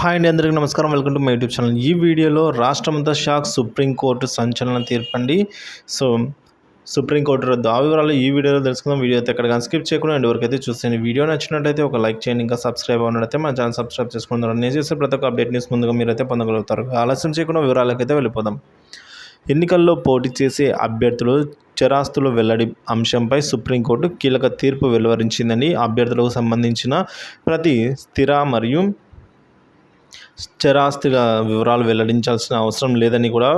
Hi అండి, అందరికీ నమస్కారం. Welcome to my YouTube channel. ఈ వీడియోలో రాష్ట్రమంతా షాక్, సుప్రీంకోర్టు సంచలన తీర్పండి. సో సుప్రీంకోర్టు రద్దు ఆ వివరాలు ఈ వీడియోలో తెలుసుకుందాం. వీడియో అయితే ఎక్కడ కానీ స్కిప్ చేయకుండా అండ్ వరకైతే చూసేయండి. వీడియో నచ్చినట్టయితే ఒక లైక్ చేయండి. ఇంకా సబ్స్క్రైబ్ అవ్వనట్లయితే మా ఛానల్ సబ్స్క్రైబ్ చేసుకుంటారు. నేను చేసే ప్రతి ఒక్క అప్డేట్ న్యూస్ ముందుగా మీరైతే పొందగలుగుతారు. ఆలస్యం చేయకుండా వివరాలకైతే వెళ్ళిపోదాం. ఎన్నికల్లో పోటీ చేసే అభ్యర్థులు చరాస్తులు వెల్లడి అంశంపై సుప్రీంకోర్టు కీలక తీర్పు వెలువరించిందని అభ్యర్థులకు సంబంధించిన ప్రతి స్థిర మరియు స్థిరాస్తిల వివరాలు వెల్లడించాల్సిన అవసరం లేదని కూడా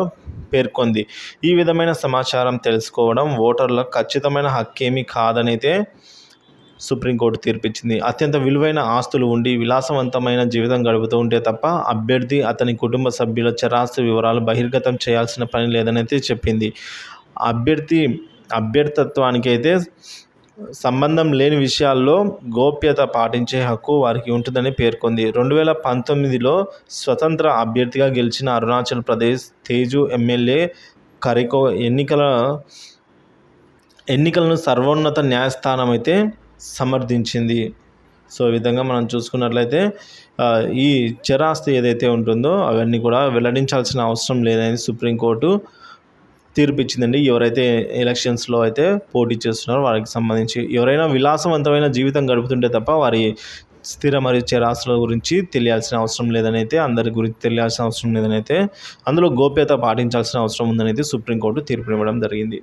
పేర్కొంది. ఈ విధమైన సమాచారం తెలుసుకోవడం ఓటర్లకు ఖచ్చితమైన హక్కేమీ కాదనైతే సుప్రీంకోర్టు తీర్పిచ్చింది. అత్యంత విలువైన ఆస్తులు ఉండి విలాసవంతమైన జీవితం గడుపుతూ ఉంటే తప్ప అభ్యర్థి అతని కుటుంబ సభ్యుల చరాస్తి వివరాలు బహిర్గతం చేయాల్సిన పని లేదనైతే చెప్పింది. అభ్యర్థత్వానికి అయితే సంబంధం లేని విషయాల్లో గోప్యత పాటించే హక్కు వారికి ఉంటుందని పేర్కొంది. 2019లో స్వతంత్ర అభ్యర్థిగా గెలిచిన అరుణాచల్ ప్రదేశ్ తేజు ఎమ్మెల్యే కరికో ఎన్నికలను సర్వోన్నత న్యాయస్థానం అయితే సమర్థించింది. సో ఈ విధంగా మనం చూసుకున్నట్లయితే ఈ చరాస్తి ఏదైతే ఉంటుందో అవన్నీ కూడా వెల్లడించాల్సిన అవసరం లేదని సుప్రీంకోర్టు తీర్పిచ్చిందండి. ఎవరైతే ఎలక్షన్స్లో అయితే పోటీ చేస్తున్నారో వారికి సంబంధించి ఎవరైనా విలాసవంతమైన జీవితం గడుపుతుంటే తప్ప వారి స్థిర మరియు చరాస్తుల గురించి తెలియాల్సిన అవసరం లేదని అయితే అందరి గురించి తెలియాల్సిన అవసరం లేదని అయితే అందులో గోప్యత పాటించాల్సిన అవసరం ఉందని అయితే సుప్రీంకోర్టు తీర్పునివ్వడం జరిగింది.